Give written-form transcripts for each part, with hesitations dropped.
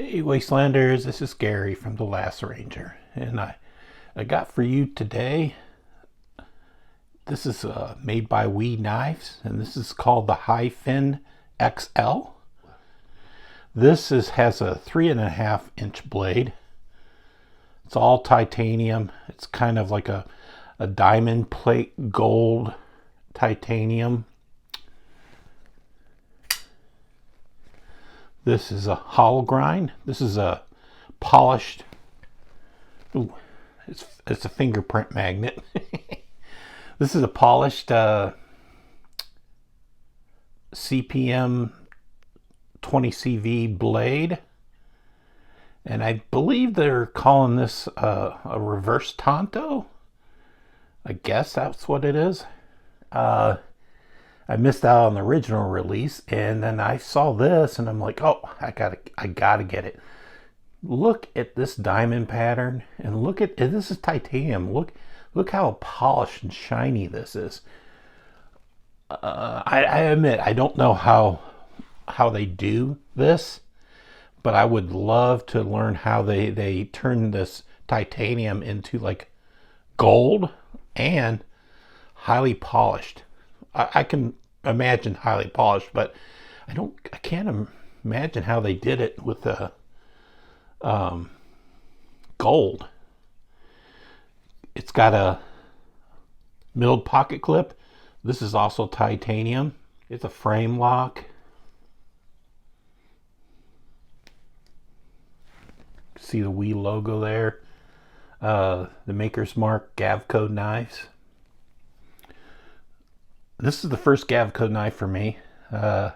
Hey Wastelanders, this is Gary from The Last Ranger, and I got for you today, this is made by We Knives, and this is called the High Fin XL. Has a 3.5-inch blade. It's all titanium. It's kind of like a diamond plate gold titanium. This is a hollow grind. This is a polished. Ooh, it's a fingerprint magnet. This is a polished CPM 20CV blade, and I believe they're calling this a reverse Tonto. I guess that's what it is. I missed out on the original release, and then I saw this, and I'm like, oh, I gotta get it. Look at this diamond pattern, and look at this is titanium. Look how polished and shiny this is. I admit I don't know how they do this, but I would love to learn how they turn this titanium into like gold and highly polished. I can imagine highly polished, but I can't imagine how they did it with the gold. It's got a milled pocket clip. This is also titanium. It's a frame lock. See the We logo there. The Maker's Mark Gavco knives. This is the first Gavco knife for me. I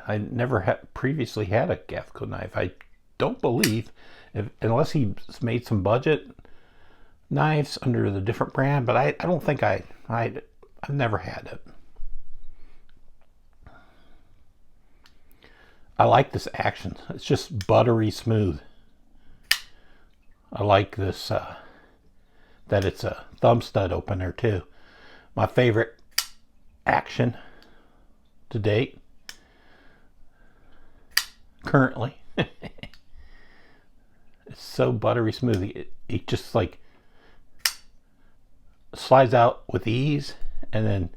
never previously had a Gavco knife. I don't believe, unless he's made some budget knives under the different brand, but I don't think I've never had it. I like this action. It's just buttery smooth. I like this that it's a thumb stud opener too. My favorite action to date currently. It's so buttery smooth. It just like slides out with ease, and then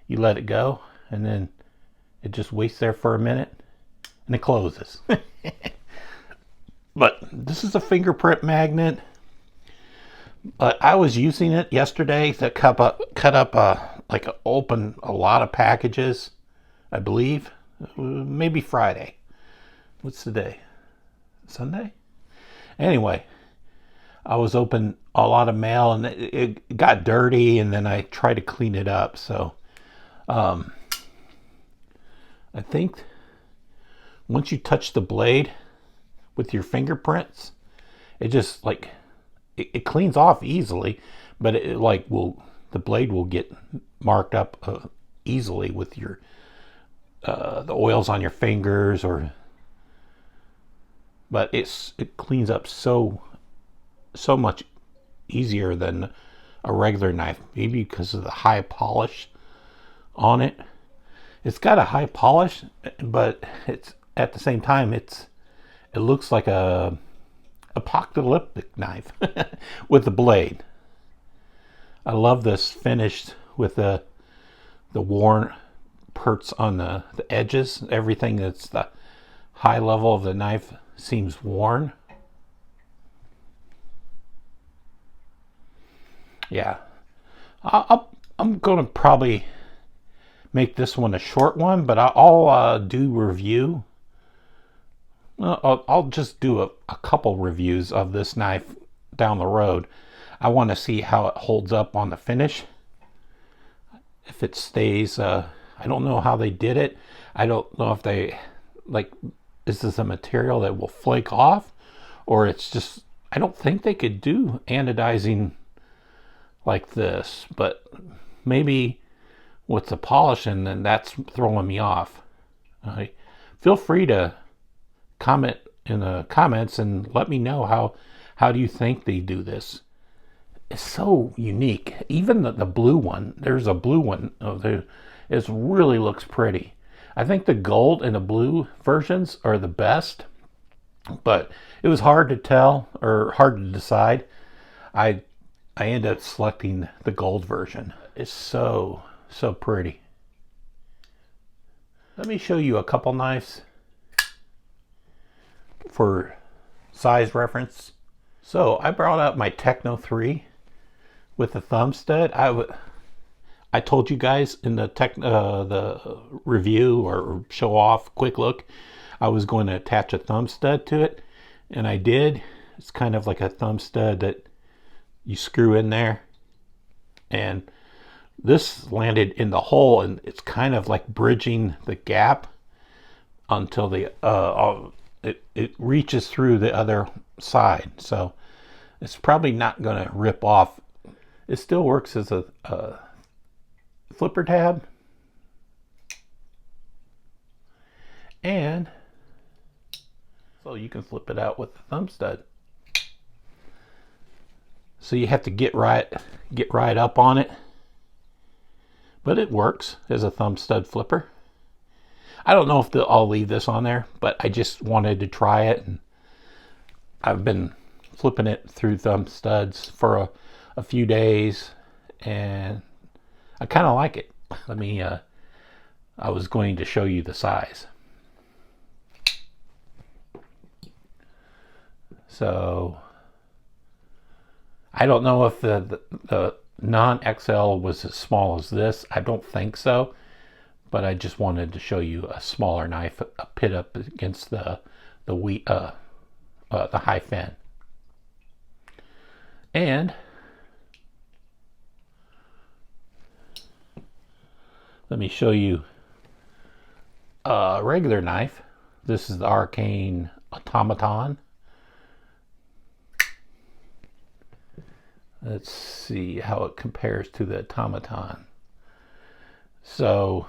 you let it go, and then it just waits there for a minute and it closes. But this is a fingerprint magnet. But I was using it yesterday to cut up open a lot of packages, I believe. Maybe Friday. What's the day? Sunday? Anyway, I was open a lot of mail, and it got dirty, and then I tried to clean it up. So I think once you touch the blade with your fingerprints, it just like it cleans off easily, but the blade will get marked up easily with your the oils on your fingers, but it cleans up so much easier than a regular knife, maybe because of the high polish on it. It's got a high polish, but it's at the same time it looks like a apocalyptic knife with the blade. I love this finished with the worn perts on the edges. Everything that's the high level of the knife seems worn. Yeah, I'm gonna probably make this one a short one, but I'll do review. I'll just do a couple reviews of this knife down the road. I want to see how it holds up on the finish. If it stays, I don't know how they did it. I don't know if they, is this a material that will flake off? Or it's just, I don't think they could do anodizing like this. But maybe with the polishing, then that's throwing me off. Feel free to comment in the comments and let me know how do you think they do this. It's so unique. Even the blue one, there's a blue one there, it really looks pretty. I think the gold and the blue versions are the best, but it was hard to tell or hard to decide. I I ended up selecting the gold version. It's so pretty. Let me show you a couple knives for size reference. So I brought out my Techno 3 with the thumb stud. I told you guys in the review or show off quick look, I was going to attach a thumb stud to it, and I did. It's kind of like a thumb stud that you screw in there, and this landed in the hole, and it's kind of like bridging the gap until it reaches through the other side. So it's probably not going to rip off. It still works as a flipper tab, and so you can flip it out with the thumb stud. So you have to get right up on it, but it works as a thumb stud flipper. I don't know if I'll leave this on there, but I just wanted to try it, and I've been flipping it through thumb studs for a few days, and I kind of like it. Let me, I was going to show you the size. So I don't know if the non-XL was as small as this. I don't think so, but I just wanted to show you a smaller knife, a pit up against the high fin. And let me show you a regular knife. This is the Arcane Automaton. Let's see how it compares to the Automaton. So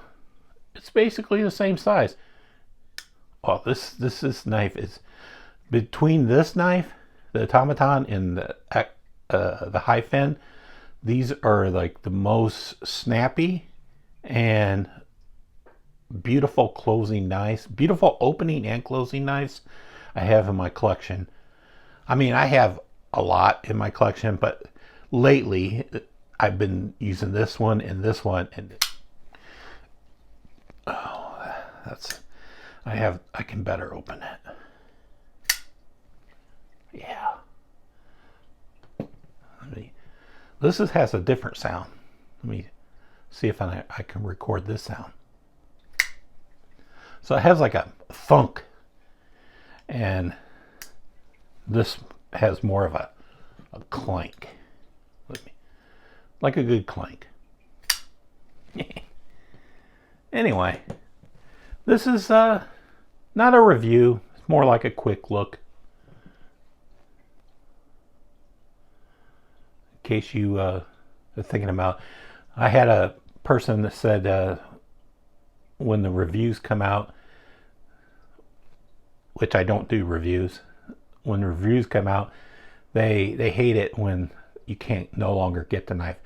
it's basically the same size. Oh, this knife is between this knife, the Automaton, and the high fin. These are like the most snappy and beautiful closing knives, beautiful opening and closing knives I have in my collection. I mean, I have a lot in my collection, but lately I've been using this one, and oh, I can better open it. Yeah. This has a different sound. Let me see if I can record this sound. So it has like a thunk, and this has more of a clank. Like a good clank. Anyway, this is not a review. It's more like a quick look. In case you are thinking about, I had a person that said when the reviews come out, which I don't do reviews, when reviews come out, they hate it when you can't no longer get the knife.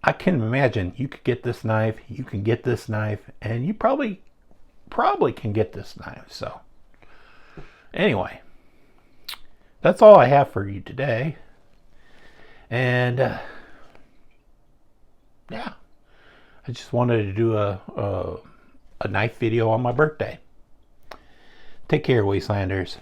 I can imagine you could get this knife, you can get this knife, and you probably can get this knife. So anyway, that's all I have for you today. And yeah, I just wanted to do a knife video on my birthday. Take care, Wastelanders.